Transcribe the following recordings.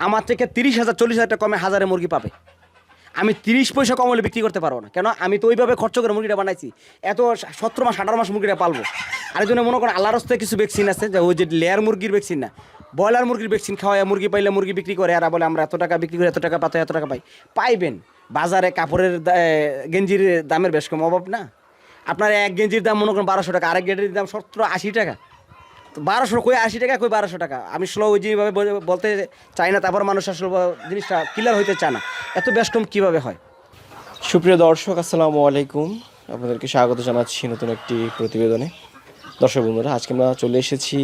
আমার থেকে 30,000 40,000 টাকা কমে হাজারে মুরগি পাবে। আমি 30 পয়সা কম হলে বিক্রি করতে পারবো না, কেন আমি তো ওইভাবে খরচ করে মুরগিটা বানাইছি। এত 17 মাস 18 মাস মুরগিটা পালবো। আর এই জন্য মনে করেন আল্লাহর রাস্তায় কিছু ভ্যাকসিন আছে, যে ওই যে লেয়ার মুরগির ভ্যাকসিন না, ব্রয়লার মুরগির ভ্যাকসিন খাওয়ায় মুরগি পাইলে মুরগি বিক্রি করে, আর বলে আমরা এত টাকা বিক্রি করে এত টাকা পাতে এত টাকা পাই। পাইবেন বাজারে কাপড়ের গেঞ্জির দামের বেশ কম অভাব না। আপনার এক গেঞ্জির দাম মনে করেন 1200 টাকা, আরেক গেঞ্জির দাম 70-80 টাকা। তো 1200 কই 80 টাকা কই 1200 টাকা। আমি স্লো ওই যেভাবে বলতে চাই না, তারপর মানুষ আসলে জিনিসটা ক্লিয়ার হইতে চায় না, এত ব্যস্ত কীভাবে হয়। সুপ্রিয় দর্শক, আসসালামু আলাইকুম। আপনাদেরকে স্বাগত জানাচ্ছি নতুন একটি প্রতিবেদনে। দর্শক বন্ধুরা, আজকে আমরা চলে এসেছি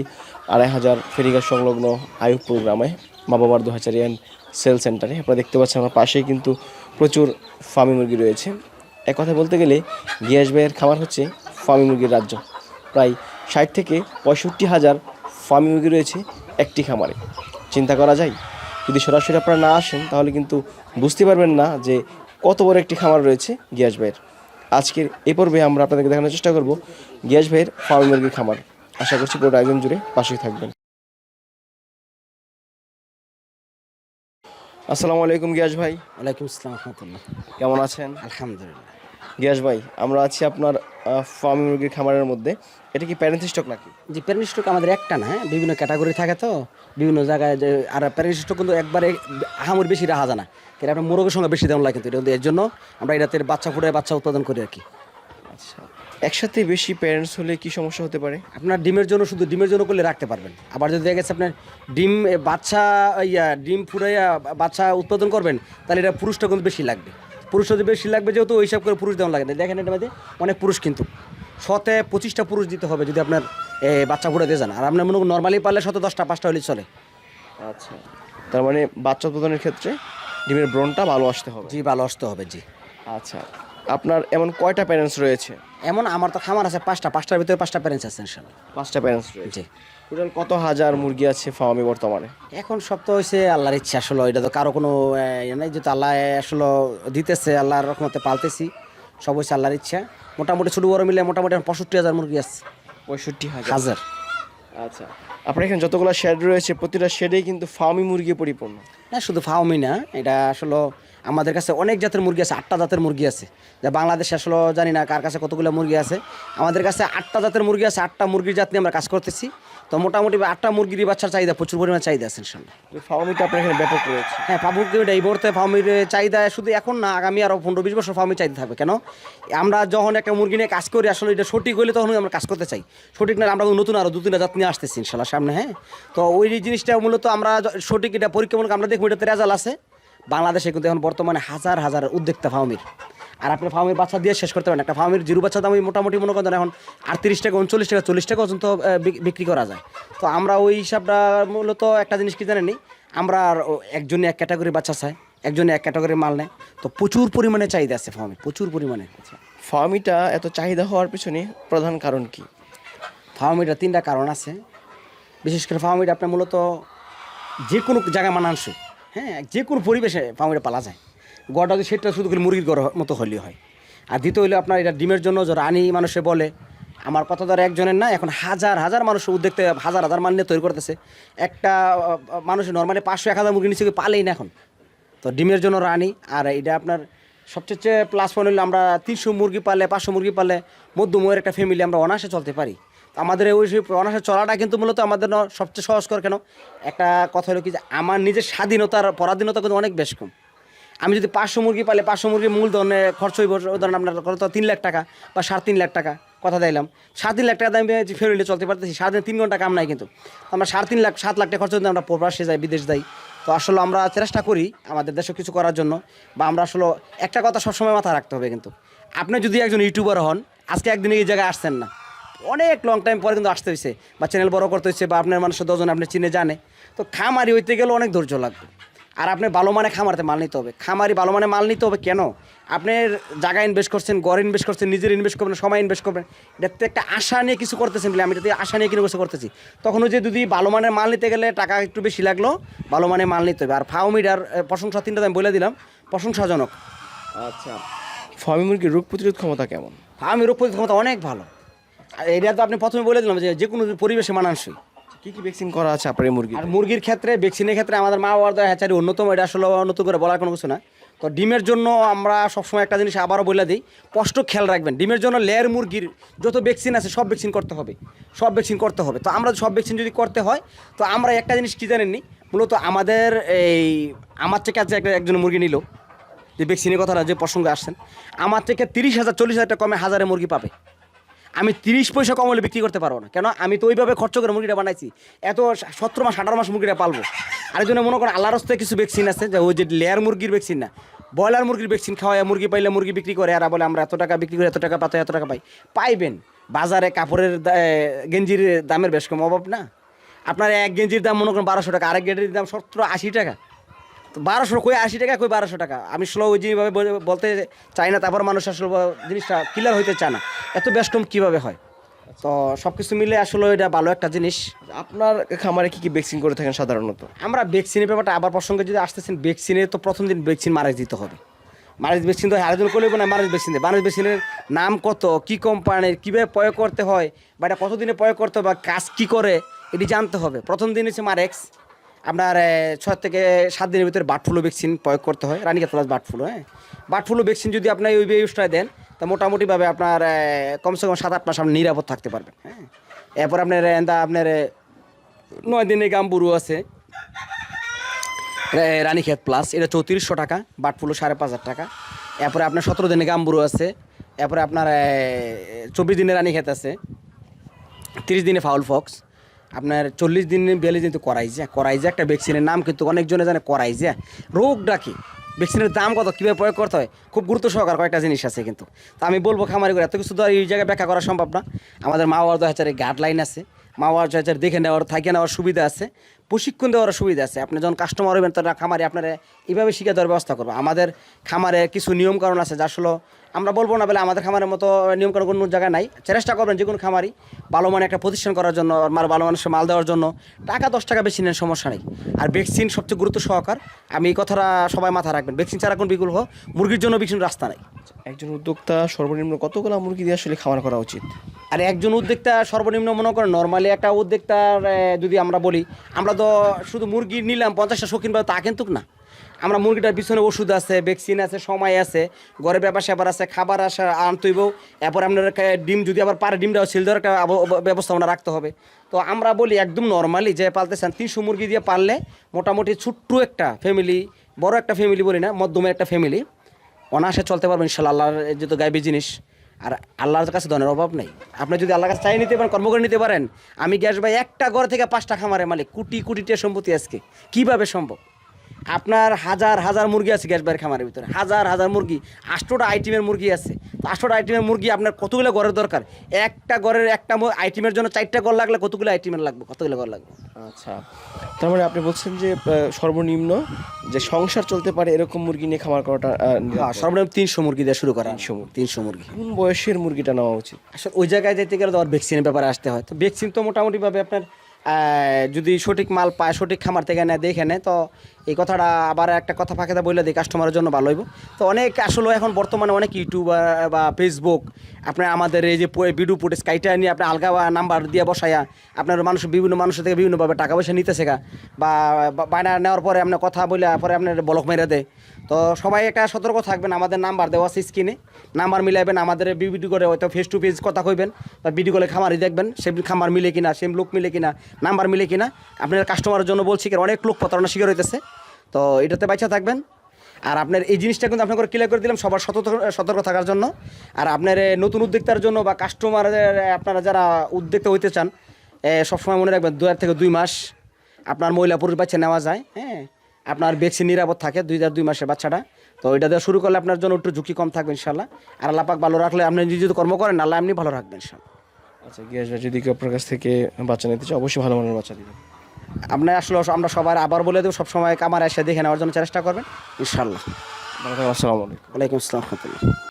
2500 ফেরিঘাট সংলগ্ন আয়ুবপুর গ্রামে মা বাবার দুহাজারি অ্যান্ড সেল সেন্টারে। আপনারা দেখতে পাচ্ছেন আমার পাশেই কিন্তু প্রচুর ফার্মি মুরগি রয়েছে। এক কথায় বলতে গেলে গিয়াস ভাইয়ের খামার হচ্ছে ফার্মি মুরগির রাজ্য। প্রায় 60 থেকে 65,000 ফার্মি মুরগি রয়েছে একটি খামারে। চিন্তা করা যায়, যদি সরাসরি আপনারা না আসেন তাহলে কিন্তু বুঝতে পারবেন না যে কত বড় একটি খামার রয়েছে গিয়াস ভাইয়ের। আজকের এই পর্বে আমরা আপনাদেরকে দেখানোর চেষ্টা করব গিয়াস ভাইয়ের ফার্মি মুরগির খামার। আশা করছি পুরো আয়োজন জুড়ে পাশেই থাকবেন। আসসালামু আলাইকুম গিয়াস ভাই। ওয়ালাইকুম আসসালাম রহমতুল্লাহ। কেমন আছেন? আলহামদুলিল্লাহ। গিয়াস ভাই, আমরা আছি আপনার ফার্মি মুরগির খামারের মধ্যে। এটা কি প্যারেন্ট স্টক নাকি? যে প্যারেন্ট স্টক আমাদের একটা না, হ্যাঁ, বিভিন্ন ক্যাটাগরি থাকে, তো বিভিন্ন জায়গায় যে। আর প্যারেন্ট স্টক কিন্তু একবারে আহামরি বেশি রাখা যায় না, কিন্তু আপনার মোরগের সঙ্গে বেশি দাম লাগে, কিন্তু এটা এর জন্য আমরা এটাতে বাচ্চা ফুটে বাচ্চা উৎপাদন করি আর কি। আচ্ছা, একসাথে বেশি প্যারেন্টস হলে কি সমস্যা হতে পারে? আপনার ডিমের জন্য, শুধু ডিমের জন্য করলে রাখতে পারবেন। আবার যদি দেখা গেছে আপনার ডিম বাচ্চা ডিম ফুটাইয়া বাচ্চা উৎপাদন করবেন, তাহলে এটা পুরুষটা কিন্তু বেশি লাগবে। পুরুষ যদি বেশি লাগবে, যেহেতু ওই হিসাব করে পুরুষ দেওয়া লাগে না। দেখেন এটার মধ্যে অনেক পুরুষ, কিন্তু 100-25টা পুরুষ দিতে হবে যদি আপনার বাচ্চা ফুটাতে যান। আর আপনার মনে নর্মালি পারলে 10-5টা হলে চলে। আচ্ছা, তার মানে বাচ্চা উৎপাদনের ক্ষেত্রে ডিমের ব্রনটা ভালো আসতে হবে। জি, ভালো আসতে হবে, জি। আচ্ছা, আপনার এমন কয়টা প্যারেন্টস রয়েছে? এমন আমার তো খামার আছে 5টার ভিতরে 5টা প্যারেন্টস আছে ইনশাআল্লাহ। 5টা প্যারেন্টস রয়েছে। জি। টোটাল কত হাজার মুরগি আছে ফার্মে বর্তমানে? এখন সব তো হয়েছে আল্লাহর ইচ্ছা, আসলে এটা তো কারো কোনো নাই, যেহেতু আল্লাহ আসলে দিতেছে, আল্লাহর রহমতে পালতেছি, সব হয়েছে আল্লাহর ইচ্ছা। মোটামুটি ছোটো বড় মিলে মোটামুটি 65,000 মুরগি আছে। 65,000। আচ্ছা, আপনার এখানে যতগুলো শেড রয়েছে প্রতিটা শেডেই কিন্তু ফার্মি মুরগি পরিপূর্ণ। না, শুধু ফার্মই না, এটা আসলে আমাদের কাছে অনেক জাতের মুরগি আছে। 8টা জাতের মুরগি আছে, যা বাংলাদেশে আসলে জানি না কার কাছে কতগুলো মুরগি আছে। আমাদের কাছে 8টা জাতের মুরগি আছে। 8টা মুরগির জাত নিয়ে আমরা কাজ করতেছি। তো মোটামুটি 8টা মুরগির বাচ্চার চাহিদা প্রচুর পরিমাণে চাহিদা আছে ইনশাআল্লাহ। ফার্মিটা আপনার এখানে ব্যাপক রয়েছে। হ্যাঁ, ফার্মিটা এই মুহূর্তে ফার্মির চাহিদা শুধু এখন না, আগামী আরও 15-20 বছর ফার্মির চাহিদা থাকবে। কেন, আমরা যখন একটা মুরগি নিয়ে কাজ করি, আসলে এটা সঠিক হইলে তখন আমরা কাজ করতে চাই। সঠিক না, আমরা নতুন আরও 2-3টা জাত নিয়ে আসতেছি ইনশাআল্লাহ সামনে। হ্যাঁ, তো ওই জিনিসটা মূলত আমরা সঠিক এটা পরীক্ষা মূলক আমরা দেখবো, এটাতে রেজাল্ট আছে। বাংলাদেশে কিন্তু এখন বর্তমানে হাজার হাজার উদ্যোক্তা ফার্মির। আর আপনি ফার্মের বাচ্চা দিয়ে শেষ করতে পারেন। একটা ফার্মের জিরো বাচ্চা দাম মোটামুটি মনে করেন এখন 38 টাকা, 39 টাকা, 40 টাকা পর্যন্ত বিক্রি করা যায়। তো আমরা ওই হিসাবটা মূলত একটা জিনিস কি জানেনি, আমরা একজনে এক ক্যাটাগরি বাচ্চা চাই, একজনে এক ক্যাটাগরি মাল নেয়। তো প্রচুর পরিমাণে চাহিদা আছে ফার্মে, প্রচুর পরিমাণে। আচ্ছা, ফার্মিটা এত চাহিদা হওয়ার পিছনে প্রধান কারণ কি? ফার্মিটা 3টা কারণ আছে। বিশেষ করে ফার্মিটা আপনার মূলত যে কোনো জায়গায় মানানসই, হ্যাঁ, যে কোনো পরিবেশে ফার্মিটা পালা যায়। গড়টা যদি সেটা শুধু করে মুরগির গড় মতো হলেই হয়। আর দ্বিতীয় হলে আপনার এটা ডিমের জন্য যে রানী মানুষে বলে, আমার কথা ধর একজনের না, এখন হাজার হাজার মানুষ উদ্যোক্তা হাজার হাজার মান নিয়ে তৈরি করতেছে। একটা মানুষ নর্মালি 500-1000 মুরগি নিচে পালেই না এখন। তো ডিমের জন্য রানী। আর এটা আপনার সবচেয়ে প্লাস পয়েন্ট হলে আমরা 300 মুরগি পালে, 500 মুরগি পালে মধ্যময়ের একটা ফ্যামিলি আমরা অনায়াসে চলতে পারি। আমাদের ওই অনায়াসে চলাটা কিন্তু মূলত আমাদের সবচেয়ে সহজ কর। কেন, একটা কথা হলো কি যে আমার নিজের স্বাধীনতার পরাধীনতা কিন্তু অনেক বেশ কম। আমি যদি 500 মুরগি পালে, 500 মুরগির মূলধনে খরচ হইব ধরেন আপনার কত 3 লাখ টাকা বা 3.5 লাখ টাকা, কথা দিলাম 3.5 লাখ টাকা আমি ফ্যামিলি চলতে পারতেছি। সারাদিন 3 ঘন্টা কাম নাই, কিন্তু আমরা 3.5 লাখ 7 লাখ টাকা খরচ যদি আমরা প্রবাসে যাই, বিদেশ যাই। তো আসলে আমরা চেষ্টা করি আমাদের দেশে কিছু করার জন্য। বা আমরা আসলে একটা কথা সবসময় মাথায় রাখতে হবে, কিন্তু আপনি যদি একজন ইউটিউবার হন, আজকে একদিন এই জায়গায় আসছেন না, অনেক লং টাইম পরে কিন্তু আসতে হয়েছে, বা চ্যানেল বড় করতে হয়েছে, বা আপনার মানুষের 10জন আপনি চিনে জানে। তো খামারি হইতে গেলে অনেক ধৈর্য লাগবে। আর আপনি ভালো মানে খামারতে মাল নিতে হবে, খামারি ভালো মানে মাল নিতে হবে। কেন, আপনার জায়গা ইনভেস্ট করছেন, ঘর ইনভেস্ট করছেন, নিজের ইনভেস্ট করবেন, সময় ইনভেস্ট করবেন, এটাতে একটা আশা নিয়ে কিছু করতেছেন বলে, আমি এটাতে আশা নিয়ে কিছু করতেছি। তখন ওই যে যদি ভালো মানের মাল নিতে গেলে টাকা একটু বেশি লাগলো, ভালো মানের মাল নিতে হবে। আর ফার্মিটার প্রশংসা 3টা আমি বলে দিলাম, প্রশংসাজনক। আচ্ছা, ফার্মি মুরগির রোগ প্রতিরোধ ক্ষমতা কেমন? ফার্মি রোগ প্রতিরোধ ক্ষমতা অনেক ভালো। আর এটা তো আপনি প্রথমে বলে দিলাম যে যে কোনো পরিবেশে মানানসই। কি কি ভ্যাকসিন করা আছে আপনার এই মুরগি? আর মুরগির ক্ষেত্রে ভ্যাকসিনের ক্ষেত্রে আমাদের মা বাবার দয়া হ্যাচারি অন্যতম, এটা আসলে নতুন করে বলার কোনো কিছু না। তো ডিমের জন্য আমরা সবসময় একটা জিনিস আবারও বলে দিই, স্পষ্ট খেয়াল রাখবেন, ডিমের জন্য লেয়ার মুরগির যত ভ্যাকসিন আছে সব ভ্যাকসিন করতে হবে, সব ভ্যাকসিন করতে হবে। তো আমরা সব ভ্যাকসিন যদি করতে হয়, তো আমরা একটা জিনিস কী জানেননি, মূলত আমাদের এই আমার থেকে আজকে একজন মুরগি নিল, যে ভ্যাকসিনের কথাটা যে প্রসঙ্গে আসছেন, আমার থেকে 30,000 40,000 টাকা কমে 1000 মুরগি পাবে। আমি 30 পয়সা কম হলে বিক্রি করতে পারবো না, কেন আমি তো ওইভাবে খরচ করে মুরগিটা বানাইছি, এত 17 মাস 18 মাস মুরগিটা পালবো। আরেকজনে মনে করেন আল্লাহর রাস্তায় কিছু ভ্যাকসিন আছে, যে ওই যে লেয়ার মুরগির ভ্যাকসিন না, ব্রয়লার মুরগির ভ্যাকসিন খাওয়ায় মুরগি পাইলে মুরগি বিক্রি করে, আর বলে আমরা এত টাকা বিক্রি করি, এত টাকা পাতে এত টাকা পাই। পাইবেন বাজারে কাপড়ের গেঞ্জির দামের বেশ কম অভাব না। আপনার এক গেঞ্জির দাম মনে করেন 1200 টাকা, আরেক গেঞ্জির দাম 70-80 টাকা। তো 1200 কই 80 টাকা, কই 1200 টাকা। আমি স্লো যেভাবে বলতে চাই না, তারপর মানুষ আসলে জিনিসটা ক্লিয়ার হইতে চায় না, এত বেশ কম কীভাবে হয়। তো সব কিছু মিলে আসলে এটা ভালো একটা জিনিস। আপনার খামারে কি কি ভ্যাকসিন করে থাকেন সাধারণত? আমরা ভ্যাকসিনের ব্যাপারটা আবার প্রসঙ্গে যদি আসতেছেন, ভ্যাকসিনে তো প্রথম দিন ভ্যাকসিন মারা দিতে হবে। মারা ভ্যাকসিন তো আরেকজন করলেও না, মারা ভ্যাকসিন দেয়। মারা ভ্যাকসিনের নাম কত, কী কোম্পানির, কীভাবে প্রয়োগ করতে হয়, বা এটা কতদিনে প্রয়োগ করতে হবে, বা কাজ কী করে, এটি জানতে হবে। প্রথম দিন হচ্ছে মারেক্স, আপনার 6 থেকে 7 দিনের ভিতরে বার্ড ফ্লু ভ্যাকসিন প্রয়োগ করতে হয়, রানীক্ষেত প্লাস বার্ড ফ্লু। হ্যাঁ, বার্ড ফ্লু ভ্যাকসিন যদি আপনার ওই ইউজটা দেন, তা মোটামুটিভাবে আপনার কমসে কম 7-8 মাস আপনি নিরাপদ থাকতে পারবেন। হ্যাঁ, এরপর আপনার আপনার 9 দিনে গাম্বুরু আছে, রানীক্ষেত প্লাস, এটা 3400 টাকা, বার্ড ফ্লু 5,500 টাকা। এরপরে আপনার 17 দিনে গাম্বুরু আছে, এরপরে আপনার 24 দিনে রানীক্ষেত আছে, 30 দিনে ফাউল ফক্স, আপনার 40 দিন 42 দিন তো করাইজা একটা ভ্যাকসিনের নাম, কিন্তু অনেকজনে জানে করাইজা রোগটা কি, ভ্যাকসিনের দাম কত, কীভাবে প্রয়োগ করতে হয়, খুব গুরুত্ব সহকার কয়েকটা জিনিস আছে। কিন্তু তো আমি বলবো খামারি করে এত কিছু তো এই জায়গায় ব্যাখ্যা করা সম্ভব না। আমাদের মা বাবার 2000 গাইডলাইন আছে, মা বাবার 2000 দেখে নেওয়ার থাকে নেওয়ার সুবিধা আছে, প্রশিক্ষণ দেওয়ার সুবিধা আছে। আপনি যখন কাস্টমার হবেন তখন খামারি আপনারা এইভাবে শিখে দেওয়ার ব্যবস্থা করবো। আমাদের খামারে কিছু নিয়মকানুন আছে, যা আসলে আমরা বলবো না বলে আমাদের খামারের মতো নিয়মকানুন কোনো জায়গায় নাই। চেষ্টা করবেন যে কোনো খামারি ভালো মানে একটা প্রতিষ্ঠান করার জন্য, ভালো মানুষের মাল দেওয়ার জন্য টাকা 10 টাকা বেশি নেন, সমস্যা নেই। আর ভ্যাকসিন সবচেয়ে গুরুত্ব সহকার, আমি এই কথাটা সবাই মাথা রাখবেন, ভ্যাকসিন ছাড়া কোনো বিকল্প মুরগির জন্য ভ্যাকসিন রাস্তা নাই। একজন উদ্যোক্তা সর্বনিম্ন কতগুলো মুরগি দিয়ে আসলে খামার করা উচিত? আর একজন উদ্যোক্তা সর্বনিম্ন মনে করেন, নর্মালি একটা উদ্যোক্তার যদি আমরা বলি, আমরা তো শুধু মুরগি নিলাম 50টা শৌখিন পাবে তা কিন্তু না। আমরা মুরগিটার পিছনে ওষুধ আছে, ভ্যাকসিন আছে, সময় আছে, ঘরে ব্যাপার স্যাপার আছে, খাবার আসা আনতেইব, এরপর আপনার ডিম যদি আবার পারে ডিমটাও সেল দেওয়ার একটা ব্যবস্থাপনা রাখতে হবে। তো আমরা বলি একদম নর্মালি যে পালতেছেন 300 মুরগি দিয়ে পারলে মোটামুটি ছোট্ট একটা ফ্যামিলি, বড় একটা ফ্যামিলি বলি না, মধ্যমের একটা ফ্যামিলি অনায়াসে চলতে পারবেন ইনশাল্লাহ। আল্লাহর যেহেতু গাইবী জিনিস, আর আল্লাহর কাছে ধনের অভাব নেই। আপনি যদি আল্লাহর কাছে চাই নিতে পারেন, কর্ম করে নিতে পারেন। আমি গ্যাস ভাই একটা ঘর থেকে 5টা খামারের মালিক, কোটি কোটি টাকা সম্পত্তি আজকে কীভাবে সম্ভব? আপনার হাজার হাজার মুরগি আছে গ্যাস ভাইয়ের খামারের ভিতরে, হাজার হাজার মুরগি, 8টা আইটেমের মুরগি আছে। তো 8টা আইটেমের মুরগি আপনার কতগুলো ঘরের দরকার? একটা ঘরের একটা আইটেমের জন্য 4টা ঘর লাগলে কতগুলো আইটেমের লাগবে, কতগুলো ঘর লাগবে? আচ্ছা, তার মানে আপনি বলছেন যে সর্বনিম্ন যে সংসার চলতে পারে এরকম মুরগি নিয়ে খামার করাটা সর্বনিম্ন 300 মুরগি দিয়ে শুরু করা। 300 মুরগি। কোন বয়সের মুরগিটা নেওয়া উচিত? আসলে ওই জায়গায় যেতে গেলে তো আর ভ্যাকসিনের ব্যাপারে আসতে হয়। তো ভ্যাকসিন তো মোটামুটিভাবে আপনার যদি সঠিক মাল পায়, সঠিক খামার থেকে নেয়, দেখে নেয়, তো এই কথাটা আবার একটা কথা ফাঁকে বলে দিই, কাস্টমারের জন্য ভালো হইব। তো অনেক আসলে এখন বর্তমানে অনেক ইউটিউবার বা ফেসবুক আপনার আমাদের এই যে ভিডিও ফুটেজ কাইটা নিয়ে আপনি আলগা নাম্বার দিয়ে বসায়া আপনার বিভিন্ন মানুষের থেকে বিভিন্নভাবে টাকা পয়সা নিতেছে বা বায়না নেওয়ার পরে আপনার কথা বলে পরে আপনার ব্লক মেরে দেয়। তো সবাই একটা সতর্ক থাকবেন, আমাদের নাম্বার দেওয়া আছে স্ক্রিনে, নাম্বার মিলাইবেন, আমাদের ভিডিও করে হয়তো ফেস টু ফেস কথা কইবেন বা ভিডিও কলে খামারই দেখবেন, সে খামার মিলে কিনা, সেম লোক মিলে কিনা, নাম্বার মিলে কিনা। আপনার কাস্টমারের জন্য বলছি অনেক লোক প্রতারণা শিকার হইতেছে, তো এটাতে বাঁচা থাকবেন। আর আপনার এই জিনিসটা কিন্তু আপনাকে ক্লিয়ার করে দিলাম সবার সতর্ক থাকার জন্য। আর আপনার নতুন উদ্যোক্তার জন্য বা কাস্টমারের আপনারা যারা উদ্যোক্তা হইতে চান, সবসময় মনে রাখবেন 2 থেকে 2 মাস আপনার মহিলা পুরুষ বাচ্চা নেওয়া যায়। হ্যাঁ, আপনার ভ্যাকসিন নিরাপদ থাকে 2 মাসের বাচ্চাটা। তো এটা দিয়ে শুরু করলে আপনার জন্য একটু ঝুঁকি কম থাকবে ইনশাল্লাহ। আর আল্লাহ পাক ভালো রাখলে আপনি যদি কর্ম করেন, আল্লাহ এমনি ভালো রাখবেন ইনশাল্লাহ। আচ্ছা, গিয়াস ভাই, যদি কেউ আপনার কাছ থেকে বাচ্চা নিতে চায় অবশ্যই ভালো মানের বাচ্চা দিবেন। আপনার আসলে আমরা সবার আবার বলে দেবো, সবসময় কামার এসে দেখে নেওয়ার জন্য চেষ্টা করবেন ইনশাল্লাহ। আসসালামু আলাইকুম। ওয়ালাইকুম আসসালাম।